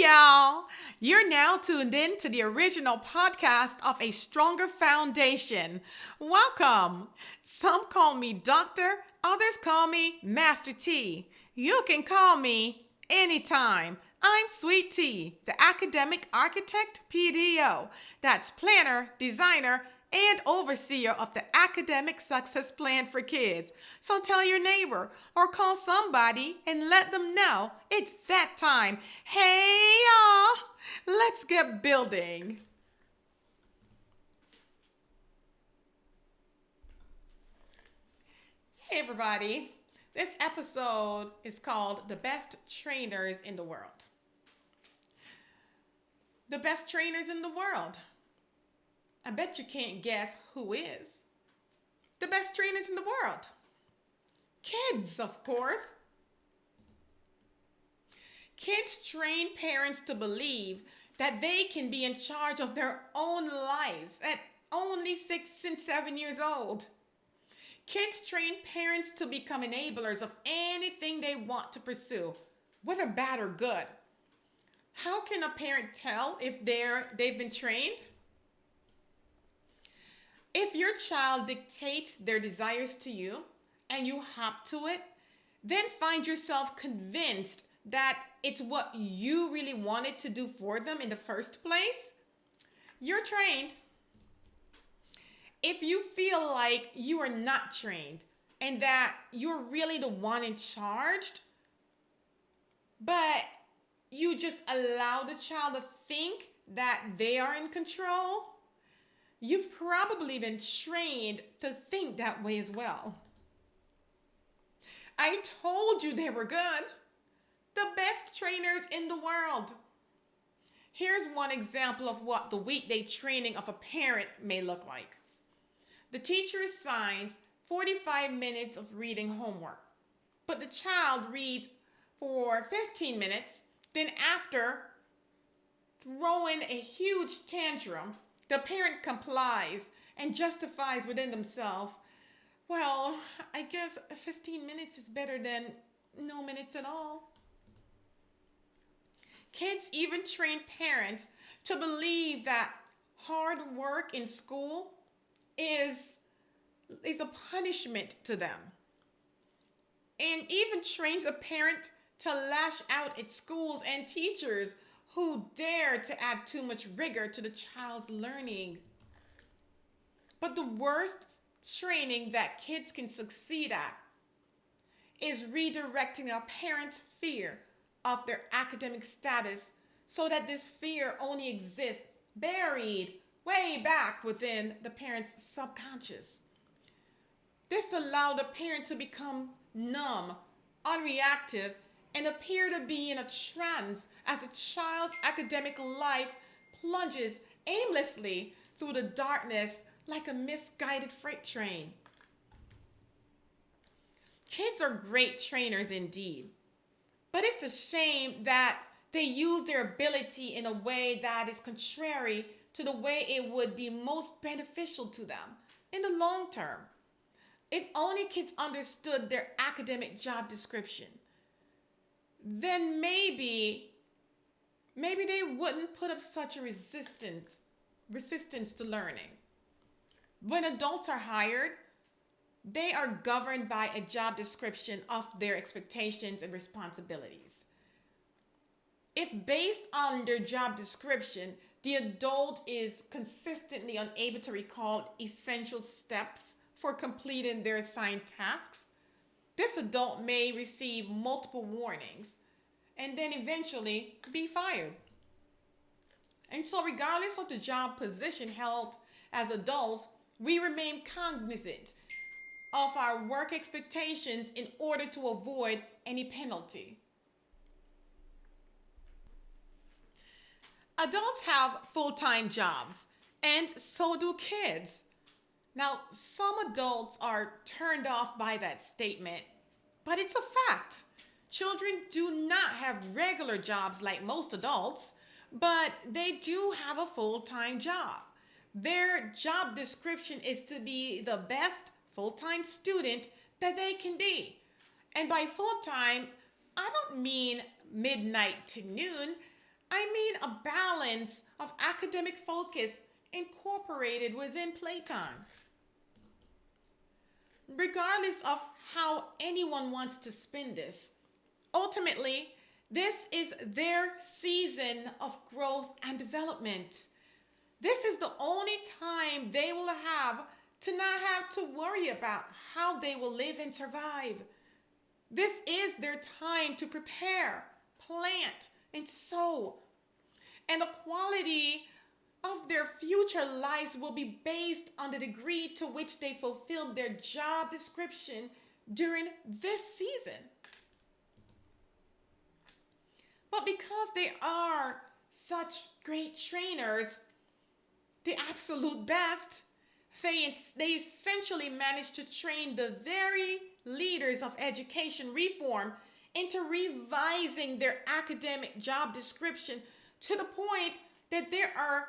y'all. You're now tuned in to the original podcast of A Stronger Foundation. Welcome. Some call me Doctor, others call me Master T. You can call me anytime. I'm Sweet T, the academic architect PDO. That's planner, designer, and overseer of the academic success plan for kids. So tell your neighbor or call somebody and let them know it's that time. Hey y'all, let's get building. Hey everybody, this episode is called The Best Trainers in the World. The best trainers in the world. I bet you can't guess who is. The best trainers in the world. Kids, of course. Kids train parents to believe that they can be in charge of their own lives at only 6 and 7 years old. Kids train parents to become enablers of anything they want to pursue, whether bad or good. How can a parent tell if they've been trained? If your child dictates their desires to you and you hop to it, then find yourself convinced that it's what you really wanted to do for them in the first place, you're trained. If you feel like you are not trained and that you're really the one in charge, but you just allow the child to think that they are in control, you've probably been trained to think that way as well. I told you they were good. The best trainers in the world. Here's one example of what the weekday training of a parent may look like. The teacher assigns 45 minutes of reading homework, but the child reads for 15 minutes, then after throwing a huge tantrum, the parent complies and justifies within themselves, well, I guess 15 minutes is better than no minutes at all. Kids even train parents to believe that hard work in school is a punishment to them. And even trains a parent to lash out at schools and teachers who dare to add too much rigor to the child's learning. But the worst training that kids can succeed at is redirecting a parent's fear of their academic status so that this fear only exists buried way back within the parent's subconscious. This allowed the parent to become numb, unreactive, and appear to be in a trance as a child's academic life plunges aimlessly through the darkness like a misguided freight train. Kids are great trainers indeed, but it's a shame that they use their ability in a way that is contrary to the way it would be most beneficial to them in the long term. If only kids understood their academic job description, then maybe they wouldn't put up such a resistance to learning. When adults are hired, they are governed by a job description of their expectations and responsibilities. If based on their job description, the adult is consistently unable to recall essential steps for completing their assigned tasks, this adult may receive multiple warnings and then eventually be fired. And so regardless of the job position held as adults, we remain cognizant of our work expectations in order to avoid any penalty. Adults have full-time jobs, and so do kids. Now, some adults are turned off by that statement, but it's a fact. Children do not have regular jobs like most adults, but they do have a full-time job. Their job description is to be the best full-time student that they can be. And by full-time, I don't mean midnight to noon. I mean a balance of academic focus incorporated within playtime. Regardless of how anyone wants to spin this, ultimately, this is their season of growth and development. This is the only time they will have to not have to worry about how they will live and survive. This is their time to prepare, plant, and sow. And the quality of their future lives will be based on the degree to which they fulfill their job description during this season. But because they are such great trainers, the absolute best, they essentially managed to train the very leaders of education reform into revising their academic job description to the point that there are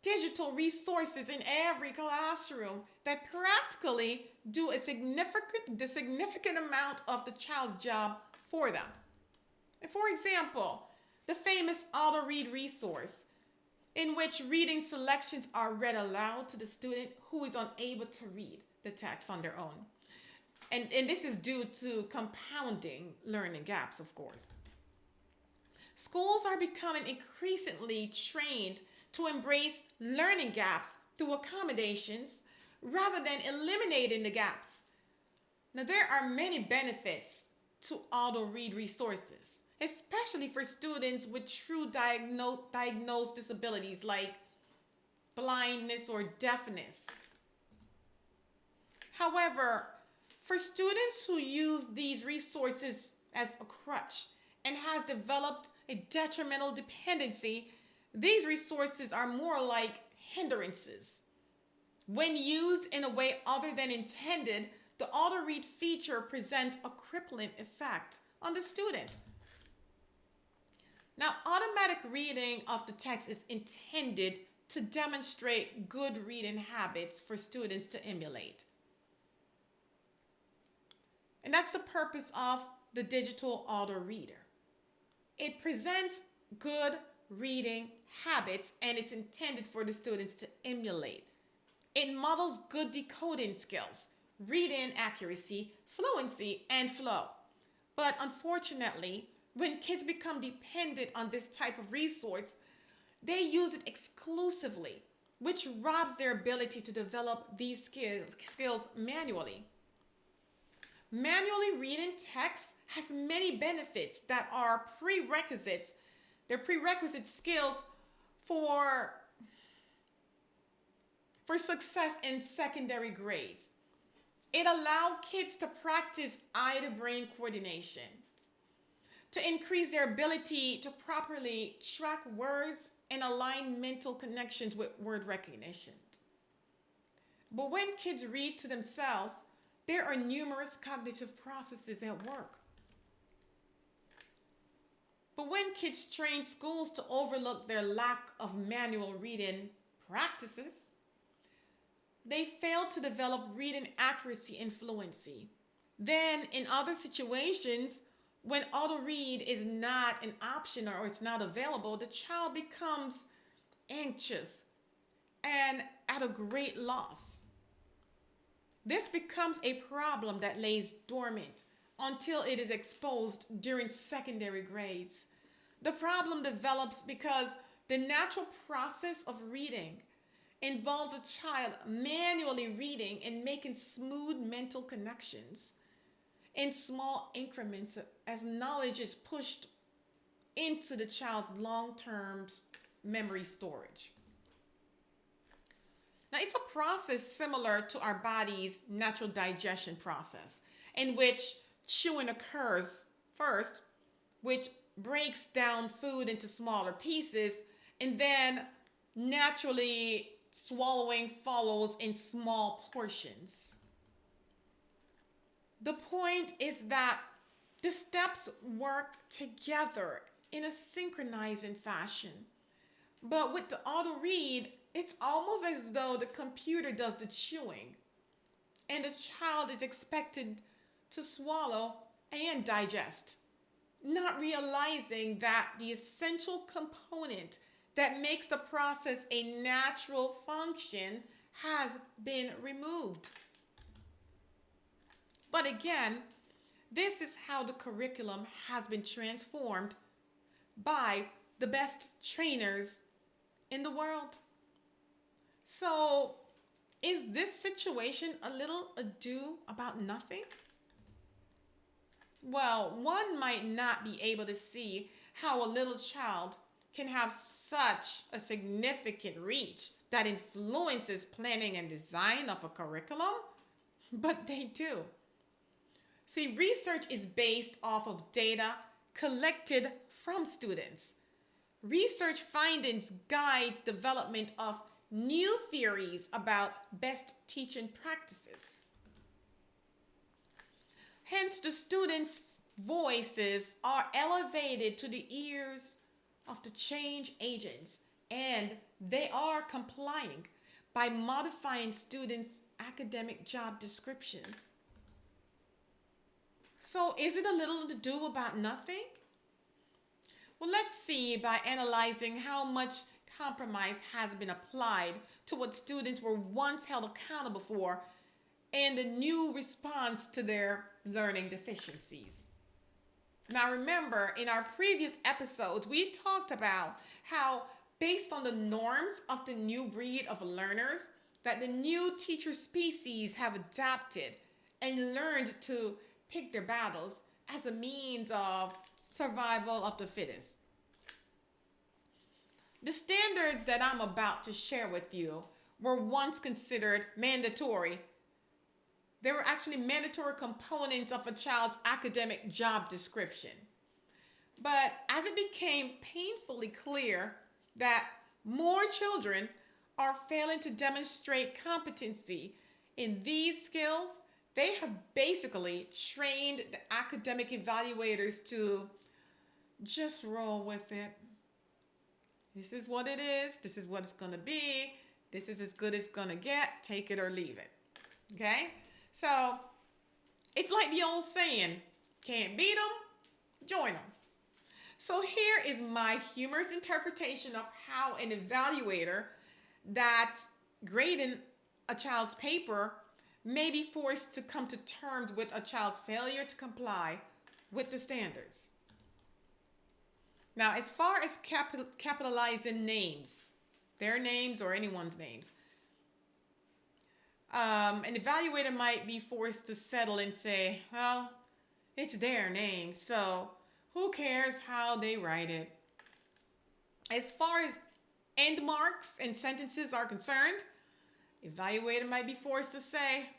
digital resources in every classroom that practically do the significant amount of the child's job for them. And for example, the famous auto read resource, in which reading selections are read aloud to the student who is unable to read the text on their own. And this is due to compounding learning gaps, of course. Schools are becoming increasingly trained to embrace learning gaps through accommodations rather than eliminating the gaps. Now, there are many benefits to auto read resources, especially for students with true diagnosed disabilities like blindness or deafness. However, for students who use these resources as a crutch and has developed a detrimental dependency, these resources are more like hindrances. When used in a way other than intended, the auto read feature presents a crippling effect on the student. Now, automatic reading of the text is intended to demonstrate good reading habits for students to emulate. And that's the purpose of the digital auto reader. It presents good reading habits and it's intended for the students to emulate. It models good decoding skills, reading accuracy, fluency, and flow. But unfortunately, when kids become dependent on this type of resource, they use it exclusively, which robs their ability to develop these skills manually. Manually reading text has many benefits that are prerequisites. They're prerequisite skills for success in secondary grades. It allows kids to practice eye-to-brain coordination, to increase their ability to properly track words and align mental connections with word recognition. But when kids read to themselves, there are numerous cognitive processes at work. But when kids train schools to overlook their lack of manual reading practices, they fail to develop reading accuracy and fluency. Then, in other situations, when auto read is not an option or it's not available, the child becomes anxious and at a great loss. This becomes a problem that lays dormant until it is exposed during secondary grades. The problem develops because the natural process of reading involves a child manually reading and making smooth mental connections in small increments as knowledge is pushed into the child's long-term memory storage. Now, it's a process similar to our body's natural digestion process, in which chewing occurs first, which breaks down food into smaller pieces, and then naturally swallowing follows in small portions. The point is that the steps work together in a synchronizing fashion. But with the auto read, it's almost as though the computer does the chewing and the child is expected to swallow and digest. not realizing that the essential component that makes the process a natural function has been removed. But again, this is how the curriculum has been transformed by the best trainers in the world. So, is this situation a little ado about nothing? Well, one might not be able to see how a little child can have such a significant reach that influences planning and design of a curriculum, but they do. See, research is based off of data collected from students. Research findings guides development of new theories about best teaching practices. Hence, the students' voices are elevated to the ears of the change agents, and they are complying by modifying students' academic job descriptions. So, is it a little to do about nothing? Well, let's see by analyzing how much compromise has been applied to what students were once held accountable for and the new response to their learning deficiencies. Now, remember, in our previous episodes, we talked about how, based on the norms of the new breed of learners, that the new teacher species have adapted and learned to pick their battles as a means of survival of the fittest. The standards that I'm about to share with you were once considered mandatory. They were actually mandatory components of a child's academic job description. But as it became painfully clear that more children are failing to demonstrate competency in these skills, they have basically trained the academic evaluators to just roll with it. This is what it is. This is what it's going to be. This is as good as it's going to get. Take it or leave it. Okay? So, it's like the old saying, can't beat them, join them. So here is my humorous interpretation of how an evaluator that's grading a child's paper may be forced to come to terms with a child's failure to comply with the standards. Now, as far as capitalizing names, their names or anyone's names, an evaluator might be forced to settle and say, well, it's their name, so who cares how they write it? As far as end marks and sentences are concerned, evaluator might be forced to say,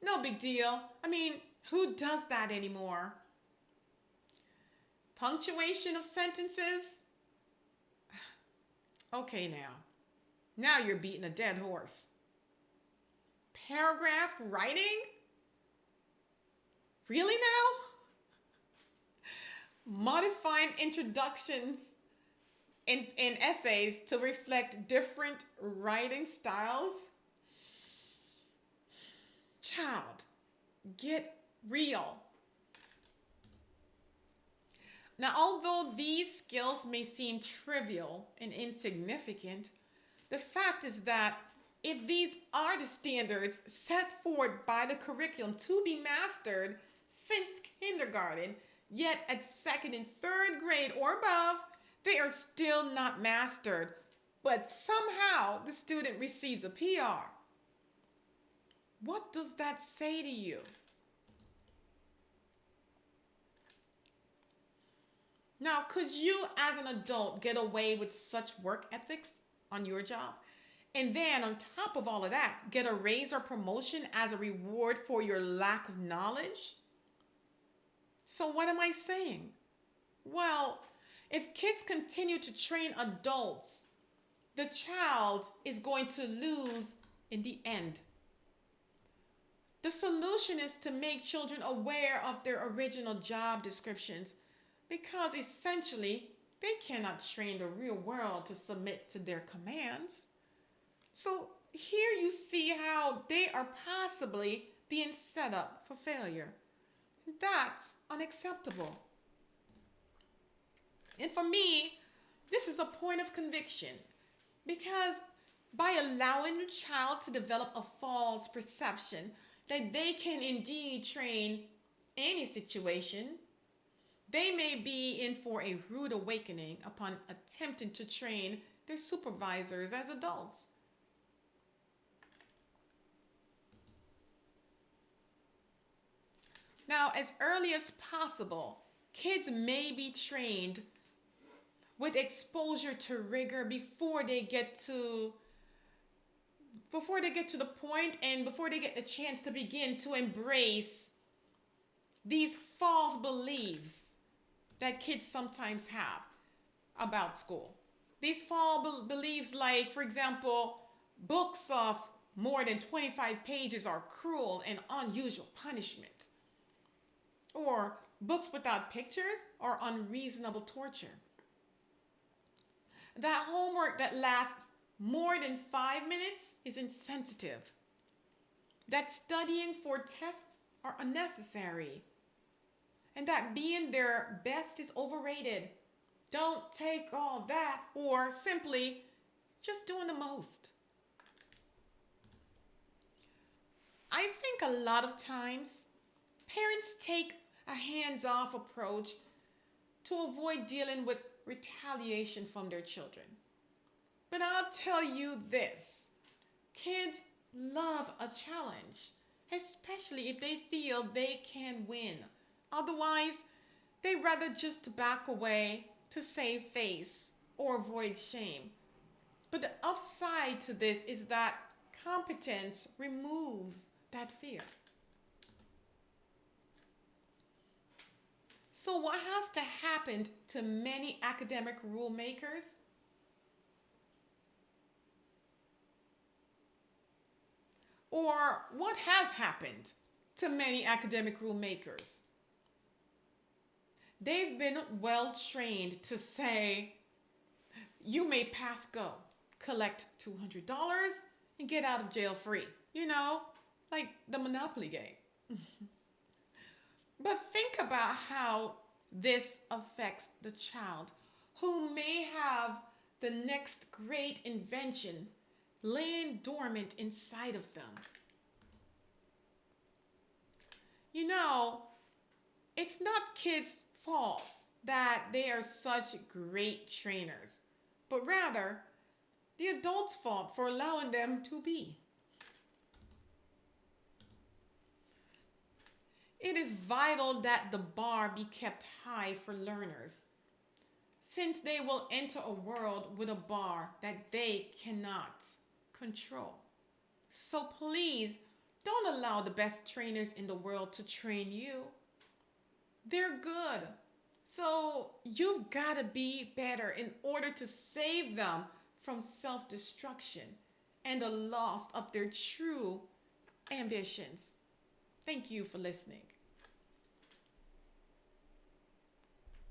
no big deal. I mean, who does that anymore? Punctuation of sentences? Okay, now you're beating a dead horse. Paragraph writing? Really now? Modifying introductions in essays to reflect different writing styles? Child, get real. Now, although these skills may seem trivial and insignificant, the fact is that if these are the standards set forth by the curriculum to be mastered since kindergarten, yet at second and third grade or above, they are still not mastered, but somehow the student receives a PR. What does that say to you? Now, could you as an adult get away with such work ethics on your job? And then on top of all of that, get a raise or promotion as a reward for your lack of knowledge? So what am I saying? Well, if kids continue to train adults, the child is going to lose in the end. The solution is to make children aware of their original job descriptions, because essentially they cannot train the real world to submit to their commands. So here you see how they are possibly being set up for failure. That's unacceptable. And for me, this is a point of conviction because by allowing the child to develop a false perception that they can indeed train any situation, they may be in for a rude awakening upon attempting to train their supervisors as adults. Now, as early as possible, kids may be trained with exposure to rigor before they get to the point and before they get the chance to begin to embrace these false beliefs that kids sometimes have about school. These false beliefs, like, for example, books of more than 25 pages are cruel and unusual punishment, or books without pictures are unreasonable torture. That homework that lasts more than 5 minutes is insensitive. That studying for tests are unnecessary. And that being their best is overrated. Don't take all that, or simply just doing the most. I think a lot of times parents take a hands off approach to avoid dealing with retaliation from their children. But I'll tell you this, kids love a challenge, especially if they feel they can win. Otherwise, they rather just back away to save face or avoid shame. But the upside to this is that competence removes that fear. So, what has to happen to many academic rule makers? Or what has happened to many academic rule makers? They've been well trained to say, you may pass go, collect $200, and get out of jail free. You know, like the Monopoly game. But think about how this affects the child who may have the next great invention laying dormant inside of them. You know, it's not kids' fault that they are such great trainers, but rather the adults' fault for allowing them to be. It is vital that the bar be kept high for learners, since they will enter a world with a bar that they cannot control. So please don't allow the best trainers in the world to train you. They're good. So you've got to be better in order to save them from self-destruction and the loss of their true ambitions. Thank you for listening.